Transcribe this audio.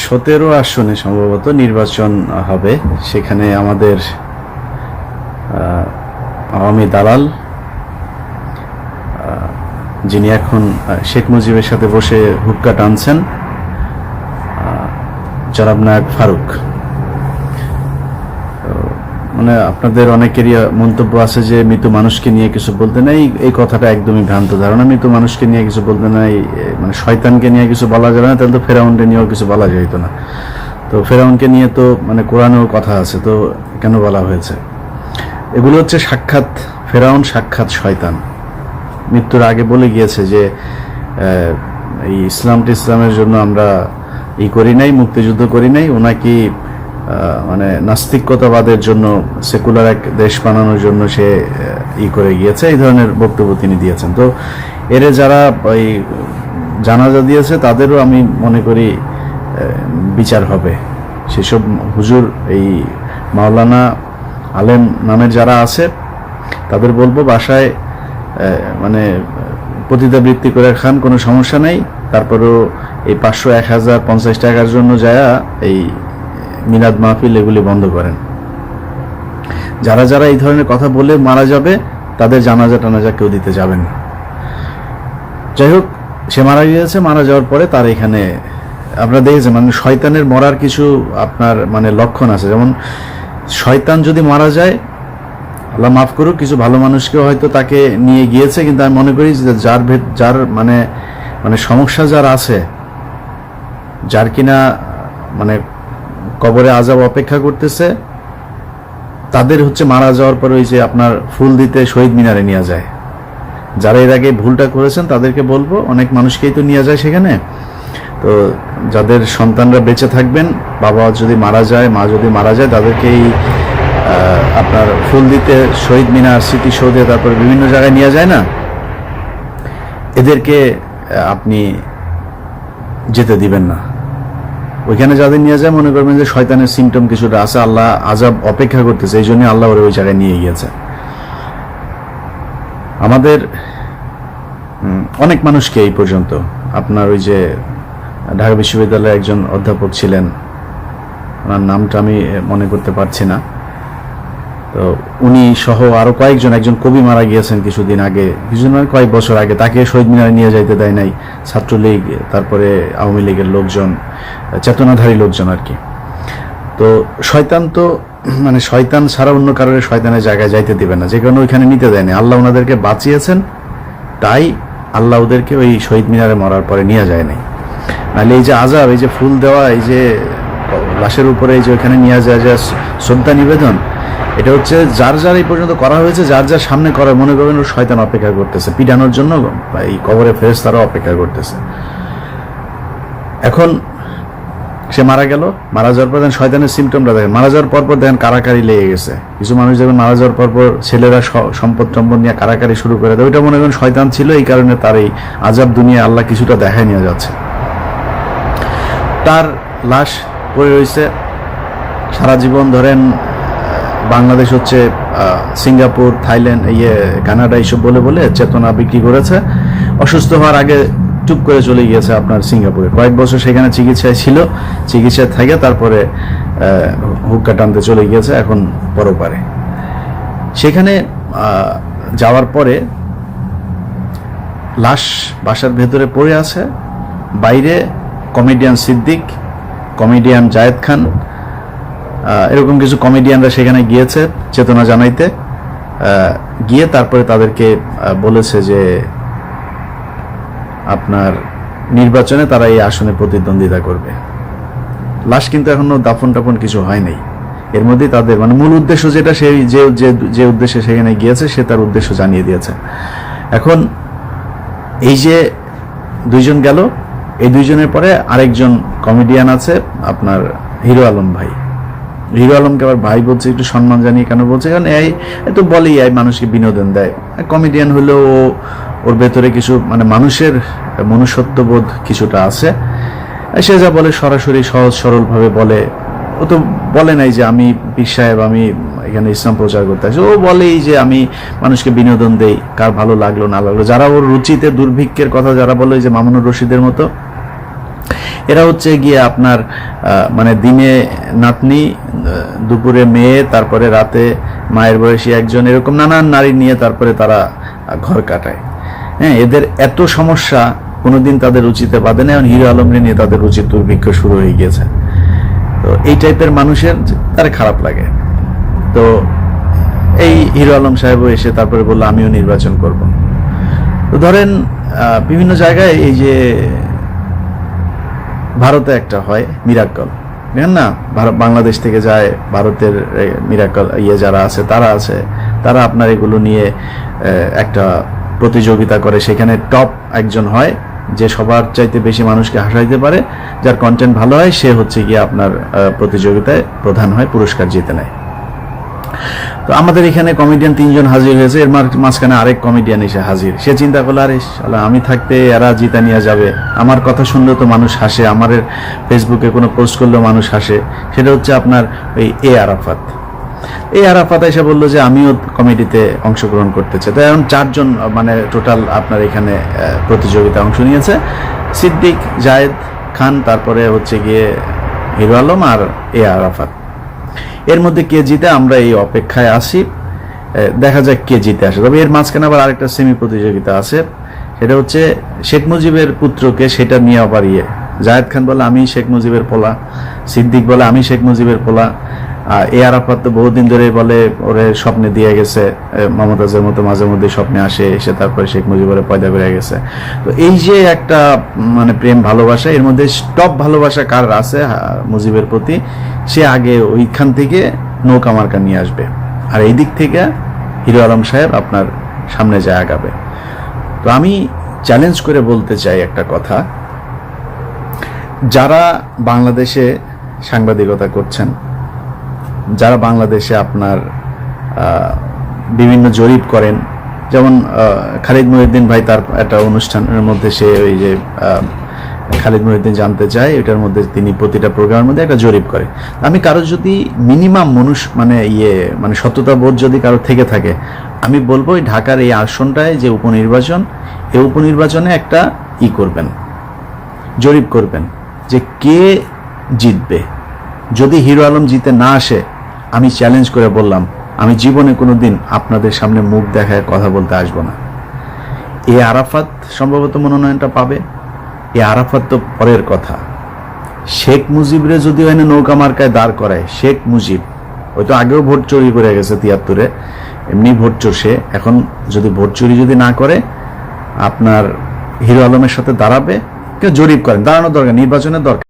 17 আসনে সম্ভবত নির্বাচন হবে। সেখানে আমাদের আওয়ামী দালাল, যিনি এখন শেখ মুজিবের সাথে বসে হুক্কা টানছেন, জনাব নায়ক ফারুক। মানে আপনাদের অনেকেরই মন্তব্য আছে যে মৃত মানুষকে নিয়ে কিছু বলতে নাই। এই কথাটা একদমই ভ্রান্ত ধারণা। মৃত মানুষকে নিয়ে কিছু বলতে নাই, মানে শয়তানকে নিয়ে কিছু বলা যাবে না, তাহলে তো ফেরাউনকে নিয়েও কিছু বলা যেত না। তো ফেরাউনকে নিয়ে তো মানে কোরআনেও কথা আছে, তো কেন বলা হয়েছে? এগুলো হচ্ছে সাক্ষাৎ ফেরাউন, সাক্ষাৎ শয়তান। মৃত্যুর আগে বলে গিয়েছে যে এই ইসলামের জন্য আমরা করি নাই, মুক্তিযুদ্ধ করি নাই। ওনাকে মানে নাস্তিকতাবাদের জন্য, সেকুলার এক দেশ বানানোর জন্য সে করে গিয়েছে, এই ধরনের বক্তব্য তিনি দিয়েছেন। তো এরে যারা ওই জানাজা দিয়েছে তাদেরও আমি মনে করি বিচার হবে। সেসব হুজুর, এই মাওলানা আলেম নামের যারা আছে তাদের বলবো বাসায় মানে পতিতাবৃত্তি করে খান, কোনো সমস্যা নেই। তারপরেও এই 500, 1000, 50 টাকার জন্য যায়া এই মিলাদ মাহফিল এগুলি বন্ধ করেন। যারা যারা এই ধরনের কথা বলে মারা যাবে তাদের জানাজা টানাজা কেউ দিতে যাবেন না। যাই হোক, সে মারা গিয়েছে। মারা যাওয়ার পরে তার এখানে আপনারা দেখেছেন মানে শয়তানের মরার কিছু আপনার মানে লক্ষণ আছে। যেমন শয়তান যদি মারা যায়, আল্লাহ মাফ করুক, কিছু ভালো মানুষকেও হয়তো তাকে নিয়ে গিয়েছে, কিন্তু আমি মনে করি যে যার মানে সমস্যা যার আছে, যার কিনা মানে কবরে আযাব অপেক্ষা করতেছে, তাদের হচ্ছে মারা যাওয়ার পর ওই যে আপনার ফুল দিতে শহীদ মিনারে নিয়ে যায়। যারা এর আগে ভুলটা করেছেন তাদেরকে বলবো, অনেক মানুষকেই তো নিয়ে যায় সেখানে। তো যাদের সন্তানরা বেঁচে থাকবেন, বাবা যদি মারা যায়, মা যদি মারা যায়, তাদেরকেই আপনার ফুল দিতে শহীদ মিনার, স্মৃতিসৌধে, তারপরে বিভিন্ন জায়গায় নিয়ে যায় না, এদেরকে আপনি যেতে দিবেন না। ওইখানে যাদের নিয়ে যায় মনে করবেন যে শয়তানের সিমটম কিছুটা আছে, আল্লাহ আযাব অপেক্ষা করতেছে, এই জন্য আল্লাহ ওরা ওই জায়গায় নিয়ে গিয়েছে। আমাদের অনেক মানুষকে এই পর্যন্ত আপনার ওই যে ঢাকা বিশ্ববিদ্যালয়ে একজন অধ্যাপক ছিলেন, ওনার নামটা আমি মনে করতে পারছি না, তো উনি সহ আরো কয়েকজন, একজন কবি মারা গিয়েছেন কিছুদিন আগে, কয়েক বছর আগে, তাকে শহীদ মিনারে নিয়ে যাইতে দেয় নাই ছাত্রলীগ, তারপরে আওয়ামী লীগের লোকজন, চেতনাধারী লোকজন আর কি। তো শয়তান তো মানে শয়তান ছাড়া অন্য কারণে শয়তানের জায়গায় যাইতে দিবে না, যে কারণে ওইখানে নিতে দেয়নি। আল্লাহ ওনাদেরকে বাঁচিয়েছেন, তাই আল্লাহ ওদেরকে ওই শহীদ মিনারে মরার পরে নিয়ে যায় নাই। নাহলে এই যে আযাব, এই যে ফুল দেওয়া, এই যে লাশের উপরে এই যে ওইখানে নিয়ে যায় যে শ্রদ্ধা নিবেদন, এটা হচ্ছে যার এই পর্যন্ত করা হয়েছে, যার সামনে করা, মনে করবেন ও শয়তান অপেক্ষা করতেছে পিটানোর জন্য, এই কবরে ফেরেশতারা অপেক্ষা করতেছে। এখন সে মারা গেল, মারা যাওয়ার পর শয়তানের সিমটমটা দেখেন। মারা যাওয়ার পর দেখেন কারাকারি লেগে গেছে। কিছু মানুষ দেখবেন মারা যাওয়ার পর ছেলেরা সম্পদ নিয়ে কারাকারি শুরু করে দেয়। ওইটা মনে করেন শয়তান ছিল, এই কারণে তার এই আযাব দুনিয়া আল্লাহ কিছুটা দেখায় নিয়ে যাচ্ছে। তার লাশ পড়ে রয়েছে সারা জীবন। ধরেন বাংলাদেশ হচ্ছে সিঙ্গাপুর, থাইল্যান্ড, কানাডা এইসব বলে চেতনা বিক্রি করেছে। অসুস্থ হওয়ার আগে চুপ করে চলে গিয়েছে আপনার সিঙ্গাপুরে, কয়েক বছর সেখানে চিকিৎসায় ছিল, চিকিৎসায় থেকে তারপরে হুক্কা টানতে চলে গিয়েছে এখন পরপারে। সেখানে যাওয়ার পরে লাশ বাসার ভেতরে পড়ে আছে, বাইরে কমেডিয়ান সিদ্দিক, কমেডিয়ান জায়েদ খান, এরকম কিছু কমেডিয়ানরা সেখানে গিয়েছে চেতনা জানাইতে। গিয়ে তারপরে তাদেরকে বলেছে যে আপনার নির্বাচনে তারা এই আসনে প্রতিদ্বন্দ্বিতা করবে। লাশ কিন্তু এখনো দাফন টাফন কিছু হয় নাই। এর মধ্যে তাদের মানে মূল উদ্দেশ্য যেটা, সেই যে উদ্দেশ্যে সেখানে গিয়েছে সে তার উদ্দেশ্য জানিয়ে দিয়েছে। এখন এই যে দুইজন গেল, এই দুইজনের পরে আরেকজন কমেডিয়ান আছে আপনার হিরো আলম ভাই। হিরো আলমকে আবার ভাই বলছে, একটু সম্মান জানিয়ে কেন বলছে, কারণ এই তো বলেই মানুষকে বিনোদন দেয়। কমেডিয়ান হলেও ওর ভেতরে কিছু মানে মানুষের মনুষ্যত্ববোধ কিছুটা আছে। সে যা বলে সরাসরি সহজ সরলভাবে বলে। ও তো বলে নাই যে আমি পীর সাহেব, আমি এখানে ইসলাম প্রচার করতে আসি। ও বলেই যে আমি মানুষকে বিনোদন দেই, কার ভালো লাগলো না লাগলো। যারা ওর রুচিতে দুর্ভিক্ষের কথা যারা বলে, যে মামুনুর রশিদের মতো, এরা হচ্ছে গিয়ে আপনার মানে দিনে নাতনি, দুপুরে মেয়ে, তারপরে রাতে মায়ের বয়সী একজন, এরকম নানান নারী নিয়ে তারপরে তারা ঘর কাটায়। হ্যাঁ, এদের এত সমস্যা, কোনোদিন তাদের রুচিতে বাঁধে না। এখন হিরো আলমরে নিয়ে তাদের রুচির দুর্ভিক্ষ শুরু হয়ে গিয়েছে। তো এই টাইপের মানুষের তার খারাপ লাগে। তো এই হিরো আলম সাহেবও এসে তারপরে বললো আমিও নির্বাচন করব। তো ধরেন বিভিন্ন জায়গায় এই যে ভারতে একটা হয় মিরাক্কল, দেখেন না, বাংলাদেশ থেকে যায় ভারতের মিরাক্কল যারা আছে তারা আপনার এগুলো নিয়ে একটা প্রতিযোগিতা করে, সেখানে টপ একজন হয় যে সবার চাইতে বেশি মানুষকে হাসাইতে পারে, যার কন্টেন্ট ভালো হয় সে হচ্ছে গিয়ে আপনার প্রতিযোগিতায় প্রধান হয়, পুরস্কার জিতে নেয়। তো আমাদের এখানে কমেডিয়ান 3 জন হাজির হয়েছে, এর মাঝখানে আরেক কমেডিয়ান এসে হাজির। সে চিন্তা করলো আরে শালা আমি থাকতে এরা জিতা নিয়ে যাবে, আমার কথা শুনলেও তো মানুষ হাসে, আমার ফেসবুকে কোনো পোস্ট করলেও মানুষ হাসে। সেটা হচ্ছে আপনার ওই আরাফাত। আরাফাত এসে বললো যে আমিও কমেডিতে অংশগ্রহণ করতে চাই। তো এখন 4 জন মানে টোটাল আপনার এখানে প্রতিযোগিতা অংশ নিয়েছে, সিদ্দিক, জায়েদ খান, তারপরে হচ্ছে গিয়ে হিরো আলম আর আরাফাত। এর মধ্যে কে জিতে আমরা এই অপেক্ষায় আসি, দেখা যাক কে জিতে আসে। তবে এর মাঝখানে আবার আরেকটা সেমি প্রতিযোগিতা আছে, সেটা হচ্ছে শেখ মুজিবের পুত্রকে, সেটা নিয়ে আবার জায়েদ খান বলে আমি শেখ মুজিবের পোলা, সিদ্দিক বলে আমি শেখ মুজিবের পোলা, আরাফাত তো বহুদিন ধরে বলে ওরে স্বপ্নে দিয়ে গেছে, মমতাজের মতো মাঝে মধ্যে স্বপ্নে আসে, এসে তারপরে শেখ মুজিবের পয়দা করে গেছে। তো এই যে একটা মানে প্রেম ভালোবাসা, এর মধ্যে টপ ভালোবাসা কার আছে মুজিবের প্রতি, সে আগে ওইখান থেকে নৌকা মার্কা নিয়ে আসবে, আর এই দিক থেকে হিরো আলম সাহেব আপনার সামনে যায় আগাবে। তো আমি চ্যালেঞ্জ করে বলতে চাই একটা কথা, যারা বাংলাদেশে সাংবাদিকতা করছেন, যারা বাংলাদেশে আপনার বিভিন্ন জরিপ করেন, যেমন খালিদ মহিউদ্দিন ভাই তার একটা অনুষ্ঠানের মধ্যে সে ওই যে খালিদ মহিউদ্দিন জানতে চায়, এটার মধ্যে তিনি প্রতিটা প্রোগ্রামের মধ্যে একটা জরিপ করে। আমি কারো যদি মিনিমাম মানে সততা বোধ যদি কারো থেকে থাকে, আমি বলবো এই ঢাকার এই আসনটায় যে উপনির্বাচন, এই উপনির্বাচনে একটা করবেন, জরিপ করবেন যে কে জিতবে। যদি হিরো আলম জিতে না আসে, আমি চ্যালেঞ্জ করে বললাম আমি জীবনে কোনোদিন আপনাদের সামনে মুখ দেখায় কথা বলতে আসবো না। আরাফাত সম্ভবত মনোনয়নটা পাবে, আরাফাত তো পরের কথা। শেখ মুজিবরে যদি হয় না নৌকা মার্কায় দাঁড় করায়, শেখ মুজিব হয়তো আগেও ভোট চুরি করে গেছে 73-এ, এমনি ভোট চোর সে, এখন যদি ভোট চুরি যদি না করে আপনার হিরো আলমের সাথে দাঁড়াবে, কেউ জরিপ করেন, দাঁড়ানোর দরকার, নির্বাচনের দরকার।